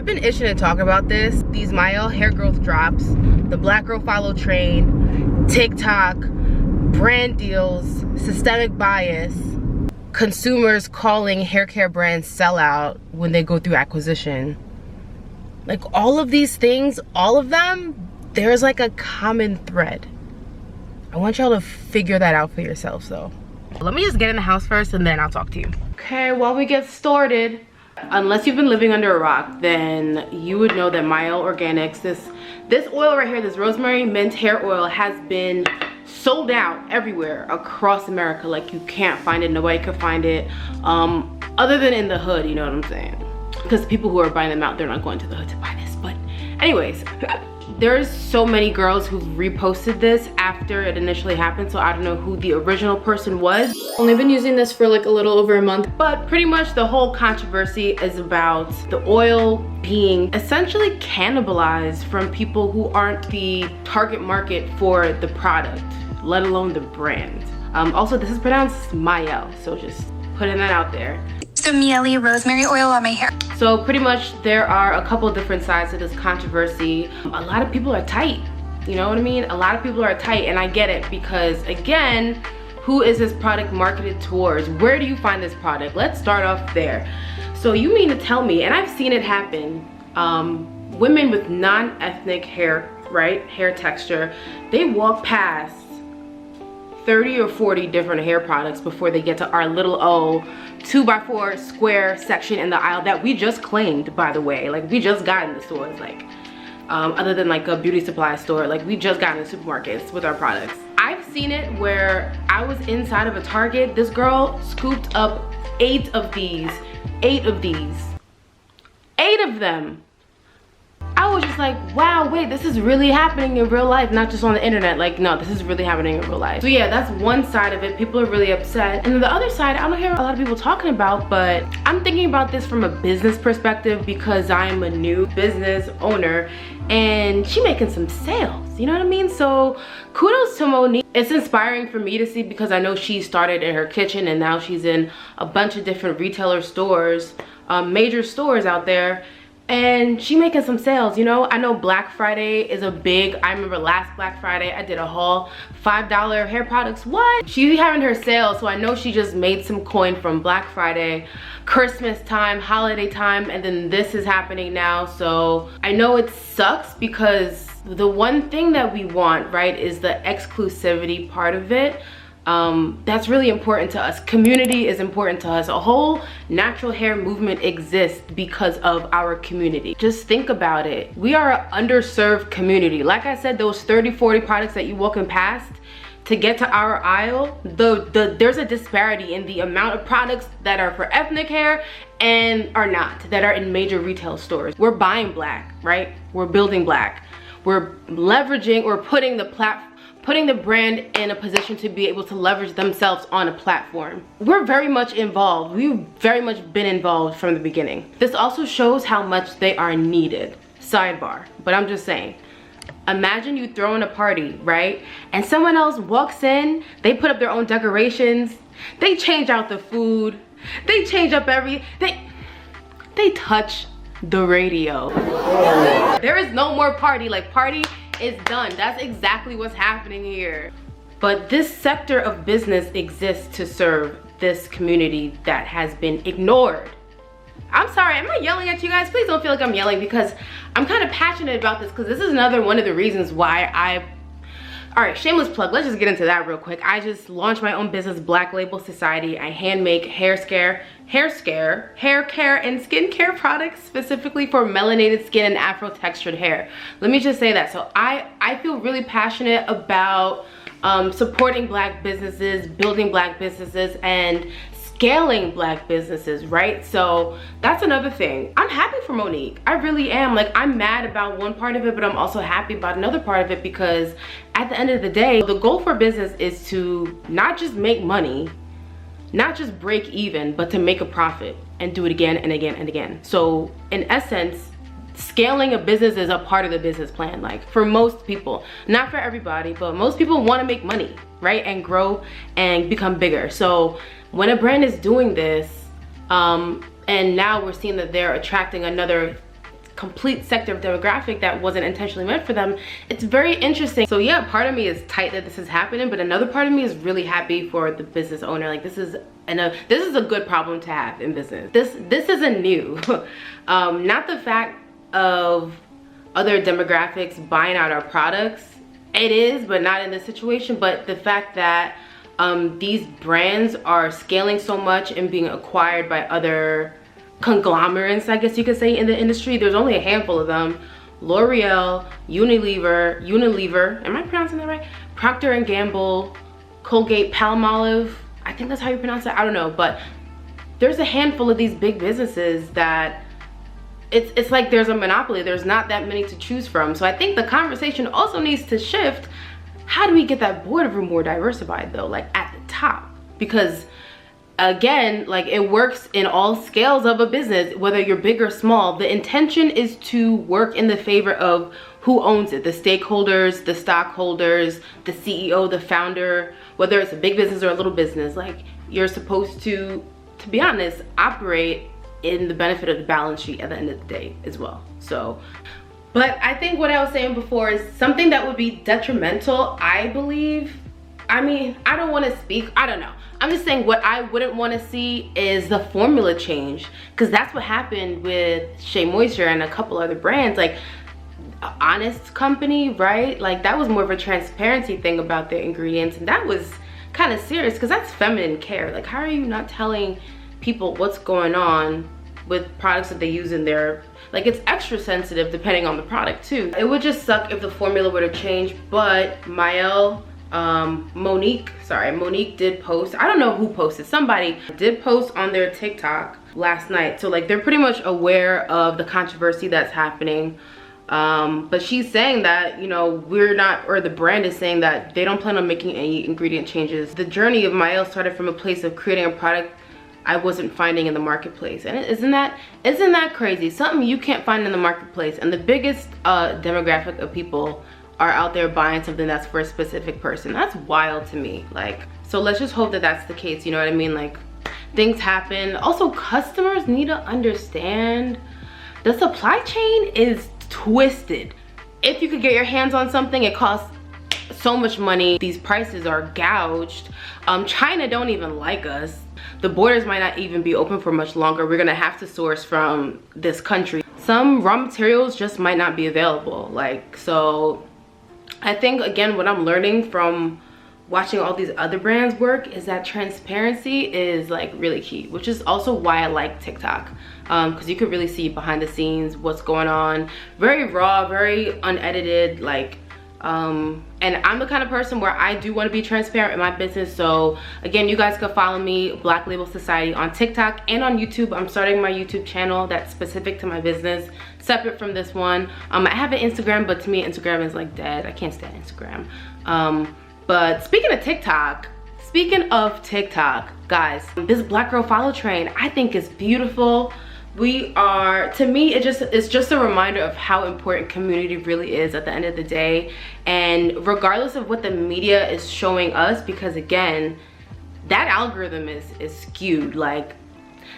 I've been itching to talk about this. These Mielle hair growth drops, the Black Girl Follow Train, TikTok, brand deals, systemic bias, consumers calling hair care brands sellout when they go through acquisition. Like all of these things, all of them, there's like a common thread. I want y'all to figure that out for yourselves though. Let me just get in the house first and then I'll talk to you. Okay, while we get started, unless you've been living under a rock, then you would know that Mielle Organics, this oil right here, this rosemary mint hair oil, has been sold out everywhere across America. Like you can't find it, nobody could find it, other than in the hood, you know what I'm saying? Because people who are buying them out, they're not going to the hood to buy this. But anyways, there's so many girls who've reposted this after it initially happened, so I don't know who the original person was. Only been using this for like a little over a month. But pretty much the whole controversy is about the oil being essentially cannibalized from people who aren't the target market for the product, let alone the brand. Also, this is pronounced Mielle, so just putting that out there. So Mielle rosemary oil on my hair. So pretty much there are a couple different sides to this controversy. A lot of people are tight, you know what I mean? A lot of people are tight, and I get it because again, who is this product marketed towards? Where do you find this product? Let's start off there. So you mean to tell me, and I've seen it happen, women with non-ethnic hair, right? Hair texture, they walk past 30 or 40 different hair products before they get to our little 2x4 square section in the aisle that we just claimed, by the way. Like we just got in the stores, like other than like a beauty supply store, like we just got in the supermarkets with our products. I've seen it where I was inside of a Target, this girl scooped up 8 of these, 8 of them. I was just like, wow, wait, this is really happening in real life, not just on the internet. Like, no, this is really happening in real life. So yeah, that's one side of it. People are really upset. And then the other side, I don't hear a lot of people talking about, but I'm thinking about this from a business perspective because I'm a new business owner and she making some sales, you know what I mean? So kudos to Monique. It's inspiring for me to see because I know she started in her kitchen and now she's in a bunch of different retailer stores, major stores out there. And she making some sales, you know? I know Black Friday is a big, I remember last Black Friday, I did a haul, $5 hair products, what? She's having her sale, so I know she just made some coin from Black Friday, Christmas time, holiday time, and then this is happening now. So I know it sucks because the one thing that we want, right, is the exclusivity part of it. That's really important to us. Community is important to us. A whole natural hair movement exists because of our community. Just think about it. We are an underserved community. Like I said, those 30, 40 products that you walking past to get to our aisle, there's a disparity in the amount of products that are for ethnic hair and are not, that are in major retail stores. We're buying black, right? We're building black. We're leveraging or putting the brand in a position to be able to leverage themselves on a platform. We're very much involved. We've very much been involved from the beginning. This also shows how much they are needed. Sidebar, but I'm just saying. Imagine you throwing a party, right? And someone else walks in, they put up their own decorations, they change out the food, they change up they touch the radio. There is no more party, like party is done. That's exactly what's happening here. But this sector of business exists to serve this community that has been ignored. I'm sorry, am I yelling at you guys? Please don't feel like I'm yelling because I'm kind of passionate about this because this is another one of the reasons why all right, shameless plug, let's just get into that real quick. I just launched my own business, Black Label Society. I hand make hair care, and skincare products specifically for melanated skin and afro textured hair. Let me just say that. So I feel really passionate about supporting black businesses, building black businesses, and scaling black businesses, right? So that's another thing. I'm happy for Monique. I really am. Like, I'm mad about one part of it, but I'm also happy about another part of it because at the end of the day, the goal for business is to not just make money, not just break even, but to make a profit and do it again and again and again. So in essence, scaling a business is a part of the business plan. Like for most people, not for everybody, but most people want to make money, right? And grow and become bigger. So when a brand is doing this, and now we're seeing that they're attracting another complete sector of demographic that wasn't intentionally meant for them. It's very interesting. So yeah, part of me is tight that this is happening, but another part of me is really happy for the business owner. Like this is a good problem to have in business. This isn't new. Not the fact of other demographics buying out our products. It is, but not in this situation. But the fact that these brands are scaling so much and being acquired by other conglomerates, I guess you could say, in the industry. There's only a handful of them. L'Oreal, Unilever, am I pronouncing that right? Procter & Gamble, Colgate, Palmolive, I think that's how you pronounce it, I don't know, but there's a handful of these big businesses that it's like there's a monopoly. There's not that many to choose from. So I think the conversation also needs to shift. How do we get that boardroom more diversified though, like at the top? Because again, like it works in all scales of a business, whether you're big or small. The intention is to work in the favor of who owns it, the stakeholders, the stockholders, the CEO, the founder, whether it's a big business or a little business. Like you're supposed to be honest, operate in the benefit of the balance sheet at the end of the day as well. So, but I think what I was saying before is something that would be detrimental, I believe. I mean, I don't want to speak, I don't know. I'm just saying what I wouldn't want to see is the formula change, because that's what happened with Shea Moisture and a couple other brands. Like Honest Company, right? Like that was more of a transparency thing about their ingredients, and that was kind of serious because that's feminine care. Like how are you not telling people what's going on with products that they use in their, like it's extra sensitive depending on the product too. It would just suck if the formula were to change. But Monique did post, I don't know who posted, somebody did post on their TikTok last night. So like they're pretty much aware of the controversy that's happening. But she's saying that, you know, we're not, or the brand is saying that they don't plan on making any ingredient changes. The journey of Mielle started from a place of creating a product I wasn't finding in the marketplace. And isn't that crazy? Something you can't find in the marketplace, and the biggest demographic of people are out there buying something that's for a specific person. That's wild to me. Like, so let's just hope that that's the case, you know what I mean? Like things happen. Also, customers need to understand the supply chain is twisted. If you could get your hands on something, it costs so much money. These prices are gouged. China don't even like us. The borders might not even be open for much longer. We're gonna have to source from this country. Some raw materials just might not be available. Like, so I think again, what I'm learning from watching all these other brands work is that transparency is like really key, which is also why I like TikTok. Because you could really see behind the scenes what's going on. Very raw, very unedited, like, and I'm the kind of person where I do want to be transparent in my business. So again, you guys can follow me, Black Label Society, on TikTok and on YouTube. I'm starting my YouTube channel that's specific to my business, separate from this one. I have an Instagram, but to me Instagram is like dead. I can't stand Instagram. But speaking of TikTok, guys, this Black Girl Follow Train I think is beautiful. To me, it's just a reminder of how important community really is at the end of the day, and regardless of what the media is showing us, because again, that algorithm is skewed. Like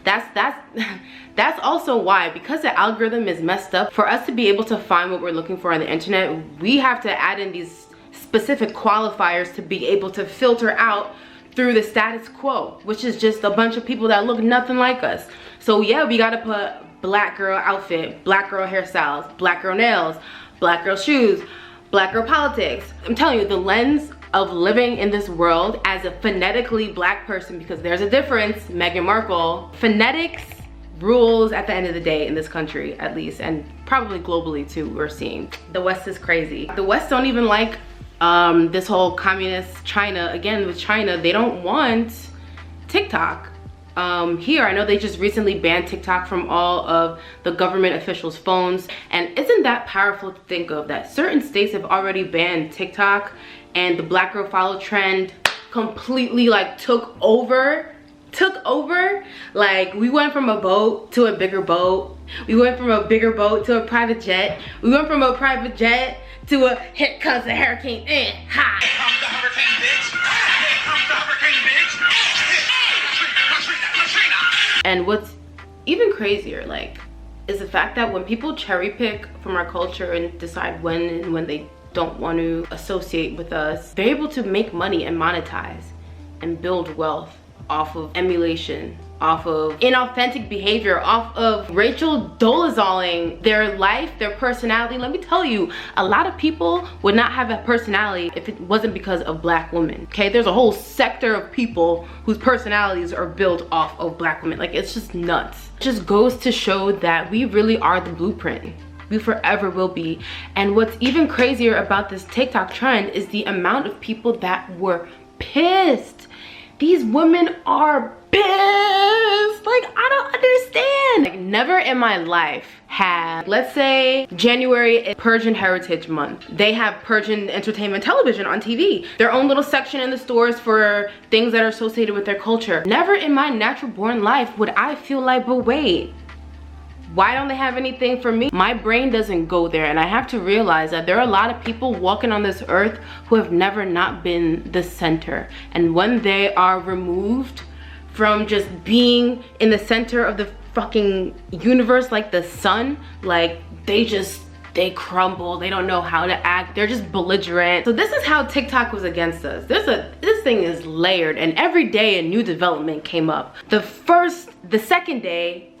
that's also why, because the algorithm is messed up, for us to be able to find what we're looking for on the internet, we have to add in these specific qualifiers to be able to filter out through the status quo, which is just a bunch of people that look nothing like us. So yeah, we gotta put black girl outfit, black girl hairstyles, black girl nails, black girl shoes, black girl politics. I'm telling you, the lens of living in this world as a phonetically black person, because there's a difference, Meghan Markle, phonetics rules at the end of the day in this country, at least, and probably globally too. We're seeing the West is crazy. The West don't even like this whole communist China. Again, with China, they don't want TikTok. Here, I know they just recently banned TikTok from all of the government officials' phones. And isn't that powerful to think of, that certain states have already banned TikTok, and the Black Girl Follow trend completely like took over. Like, we went from a boat to a bigger boat. We went from a bigger boat to a private jet. We went from a private jet to a here comes the hurricane. Hi. Here comes the hurricane, bitch. Here comes the hurricane, bitch. And what's even crazier, like, is the fact that when people cherry pick from our culture and decide when and when they don't want to associate with us, they're able to make money and monetize and build wealth off of emulation, off of inauthentic behavior, off of Rachel Dolazoling their life, their personality. Let me tell you, a lot of people would not have a personality if it wasn't because of Black women. Okay, there's a whole sector of people whose personalities are built off of Black women. Like, it's just nuts. It just goes to show that we really are the blueprint. We forever will be. And what's even crazier about this TikTok trend is the amount of people that were pissed. These women are pissed. Like, I don't understand. Like, never in my life have, let's say January is Persian Heritage Month. They have Persian entertainment television on TV. Their own little section in the stores for things that are associated with their culture. Never in my natural born life would I feel like, but wait, why don't they have anything for me? My brain doesn't go there, and I have to realize that there are a lot of people walking on this earth who have never not been the center. And when they are removed from just being in the center of the fucking universe like the sun, like they crumble. They don't know how to act. They're just belligerent. So this is how TikTok was against us. This thing is layered, and every day a new development came up. The second day,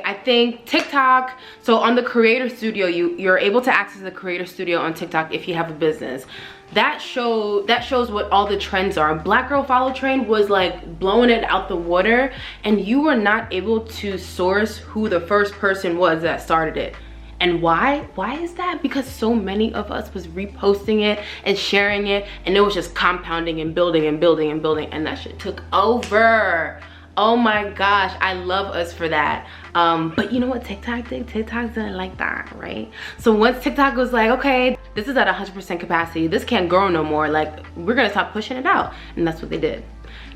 I think TikTok, so on the creator studio, you're able to access the creator studio on TikTok if you have a business. That shows what all the trends are. blackgirlfollowtrain was like blowing it out the water, and you were not able to source who the first person was that started it. And why is that? Because so many of us was reposting it and sharing it, and it was just compounding and building and building and building, and that shit took over. Oh my gosh, I love us for that. But you know what TikTok did? TikTok didn't like that, right? So once TikTok was like, okay, this is at 100% capacity, this can't grow no more, like, we're gonna stop pushing it out. And that's what they did.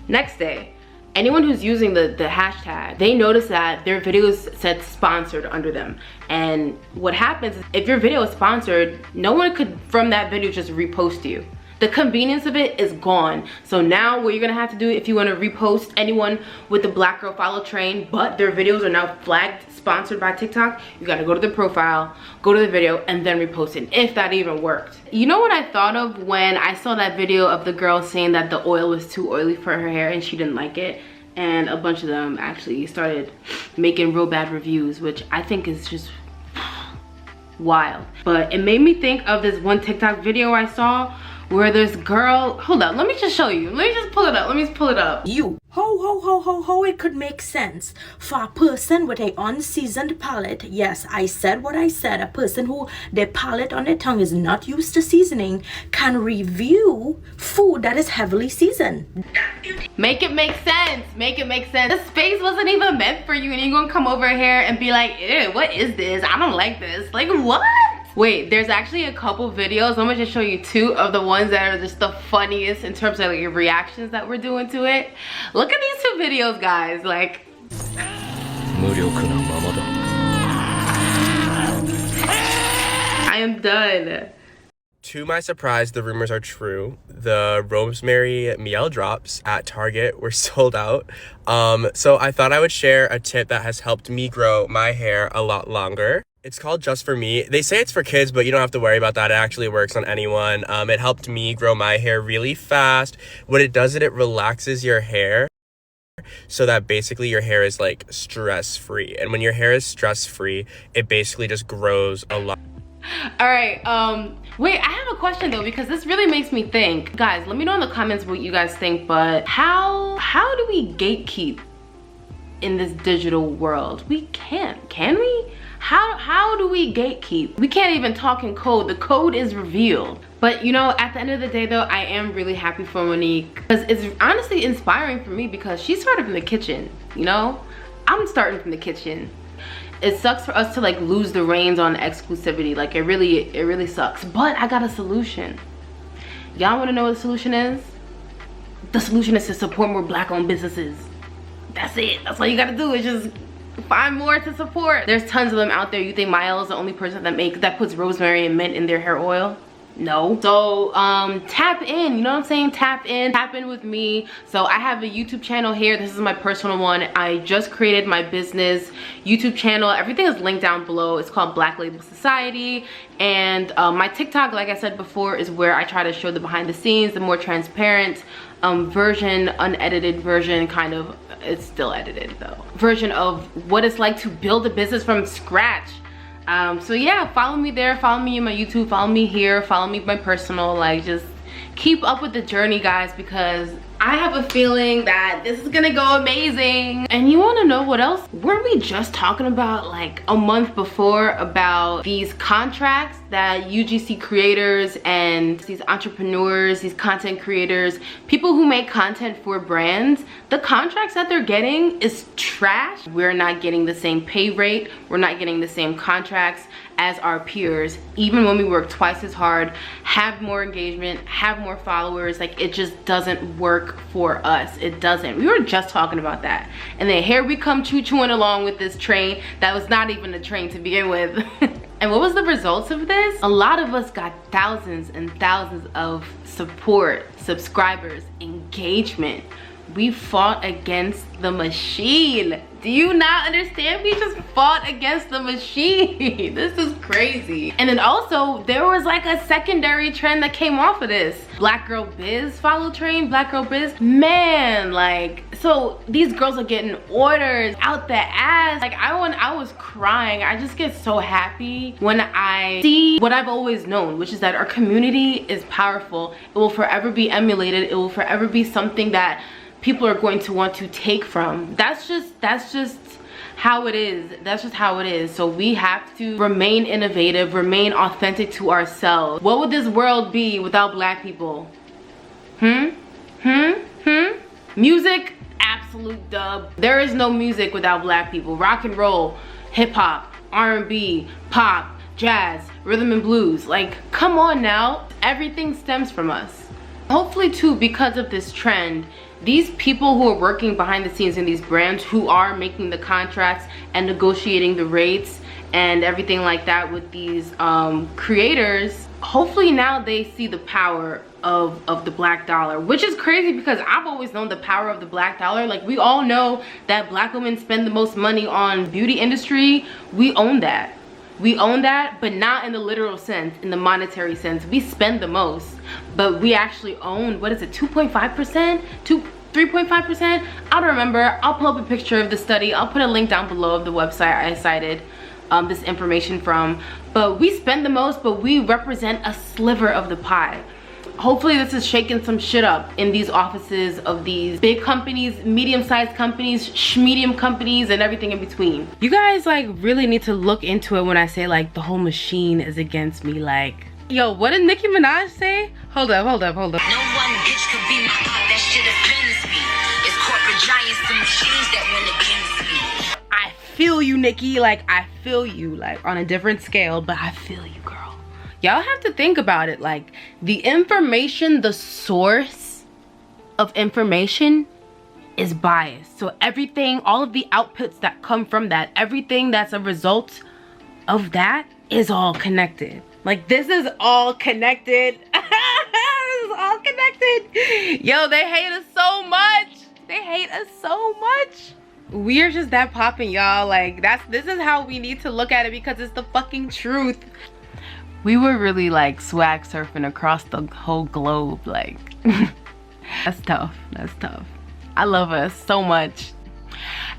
Next day, anyone who's using the hashtag, they notice that their videos said sponsored under them. And what happens is, if your video is sponsored, no one could from that video just repost you. The convenience of it is gone. So now what you're gonna have to do if you want to repost anyone with the Black Girl Follow Train, but their videos are now flagged sponsored by TikTok, you gotta go to the profile, go to the video, and then repost it, if that even worked. You know what I thought of when I saw that video of the girl saying that the oil was too oily for her hair and she didn't like it? And a bunch of them actually started making real bad reviews, which I think is just wild. But it made me think of this one TikTok video I saw where this girl, hold up, let me just show you. Let me just pull it up. You. Ho, it could make sense for a person with a unseasoned palate. Yes, I said what I said. A person who their palate on their tongue is not used to seasoning can review food that is heavily seasoned. Make it make sense. Make it make sense. This space wasn't even meant for you, and you're gonna come over here and be like, ew, what is this? I don't like this. Like, what? Wait, there's actually a couple videos. I'm gonna just show you two of the ones that are just the funniest in terms of like your reactions that we're doing to it. Look at these two videos, guys. Like, I am done. To my surprise, the rumors are true. The Rosemary Mielle drops at Target were sold out. So I thought I would share a tip that has helped me grow my hair a lot longer. It's called Just For Me. They say it's for kids, but you don't have to worry about that. It actually works on anyone. It helped me grow my hair really fast. What it does is it relaxes your hair so that basically your hair is like stress-free. And when your hair is stress-free, it basically just grows a lot. All right, wait, I have a question though, because this really makes me think. Guys, let me know in the comments what you guys think, but how do we gatekeep in this digital world? We can't, can we? How do we gatekeep? We can't even talk in code. The code is revealed. But you know, at the end of the day though, I am really happy for Monique, because it's honestly inspiring for me, because she started from the kitchen, you know? I'm starting from the kitchen. It sucks for us to like lose the reins on exclusivity. Like, it really sucks. But I got a solution. Y'all wanna know what the solution is? The solution is to support more Black-owned businesses. That's it. That's all you gotta do, is just find more to support. There's tons of them out there. You think Mielle is the only person that puts rosemary and mint in their hair oil? No. So tap in, you know what I'm saying? Tap in with me. So I have a YouTube channel here. This is my personal one. I just created my business YouTube channel. Everything is linked down below. It's called Black Label Society. And my TikTok, like I said before, is where I try to show the behind the scenes, the more transparent version, unedited version, kind of, it's still edited though, version of what it's like to build a business from scratch. So yeah, follow me there, follow me in my YouTube, follow me here, follow me my personal, like just keep up with the journey, guys, because I have a feeling that this is gonna go amazing. And you wanna know what else? Weren't we just talking about like a month before about these contracts that UGC creators and these entrepreneurs, these content creators, people who make content for brands, the contracts that they're getting is trash. We're not getting the same pay rate. We're not getting the same contracts as our peers, even when we work twice as hard, have more engagement, have more followers. Like, it just doesn't work for us. It doesn't. We were just talking about that, and then here we come choo-chooing along with this train that was not even a train to begin with. And what was the results of this? A lot of us got thousands and thousands of support, subscribers, engagement. We fought against the machine. Do you not understand? We just fought against the machine. This is crazy. And then also, there was like a secondary trend that came off of this. Black girl biz follow train, black girl biz. Man, like, so these girls are getting orders out the ass. Like, I was crying. I just get so happy when I see what I've always known, which is that our community is powerful. It will forever be emulated. It will forever be something that people are going to want to take from. That's just how it is. That's just how it is. So we have to remain innovative, remain authentic to ourselves. What would this world be without black people? Music, absolute dub. There is no music without black people. Rock and roll, hip hop, R&B, pop, jazz, rhythm and blues. Like, come on now. Everything stems from us. Hopefully too, because of this trend, these people who are working behind the scenes in these brands, who are making the contracts and negotiating the rates and everything like that with these creators, hopefully now they see the power of the black dollar, which is crazy because I've always known the power of the black dollar. Like, we all know that black women spend the most money on beauty industry. We own that. We own that, but not in the literal sense, in the monetary sense. We spend the most, but we actually own, what is it, 2.5%? 3.5%? I don't remember. I'll pull up a picture of the study. I'll put a link down below of the website I cited this information from. But we spend the most, but we represent a sliver of the pie. Hopefully this is shaking some shit up in these offices of these big companies, medium-sized companies, medium companies, and everything in between. You guys like really need to look into it when I say like the whole machine is against me. Like, yo, what did Nicki Minaj say? Hold up. No one bitch could be my heart, that shit offends me. It's corporate giants, the machines that win against me. I feel you, Nicki. Like, I feel you, like on a different scale, but I feel you, girl. Y'all have to think about it. Like, the information, the source of information is biased. So everything, all of the outputs that come from that, everything that's a result of that is all connected. Like, this is all connected. This is all connected. Yo, they hate us so much. They hate us so much. We are just that popping, y'all. Like, this is how we need to look at it, because it's the fucking truth. We were really like swag surfing across the whole globe. Like, that's tough. That's tough. I love us so much.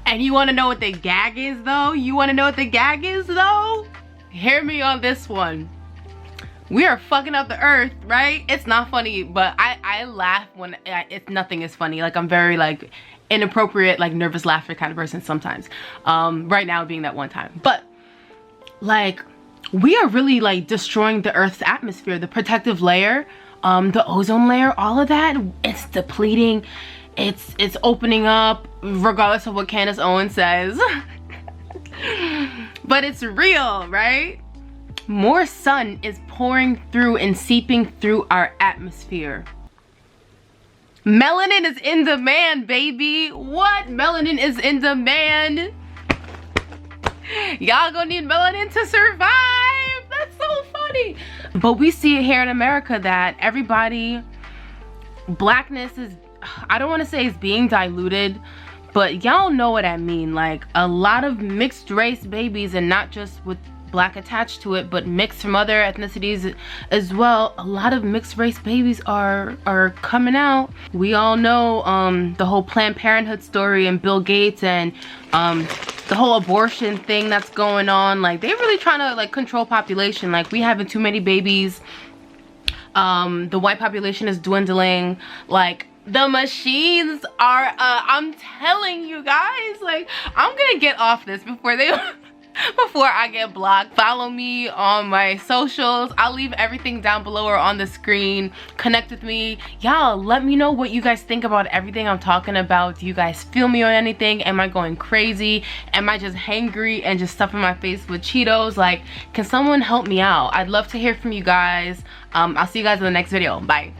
And you want to know what the gag is though? You want to know what the gag is though? Hear me on this one. We are fucking up the earth, right? It's not funny, but I laugh when nothing is funny. Like, I'm very like inappropriate, like nervous laughter kind of person sometimes. Right now being that one time. But like, we are really like destroying the earth's atmosphere, the protective layer, the ozone layer, all of that. It's depleting, it's opening up, regardless of what Candace Owens says. But it's real, right? More sun is pouring through and seeping through our atmosphere. Melanin is in demand, baby. What? Melanin is in demand. Y'all gonna need melanin to survive. That's so funny. But we see it here in America that everybody, blackness is, I don't want to say it's being diluted, but y'all know what I mean. Like a lot of mixed race babies, and not just with black attached to it, but mixed from other ethnicities as well. A lot of mixed race babies are coming out. We all know the whole Planned Parenthood story and Bill Gates and the whole abortion thing that's going on. Like they're really trying to like control population. Like we having too many babies. The white population is dwindling. Like the machines are I'm telling you guys, like I'm gonna get off this before they before I get blocked. Follow me on my socials. I'll leave everything down below or on the screen. Connect with me. Y'all, let me know what you guys think about everything I'm talking about. Do you guys feel me on anything? Am I going crazy? Am I just hangry and just stuffing my face with Cheetos? Like, can someone help me out? I'd love to hear from you guys. I'll see you guys in the next video. Bye.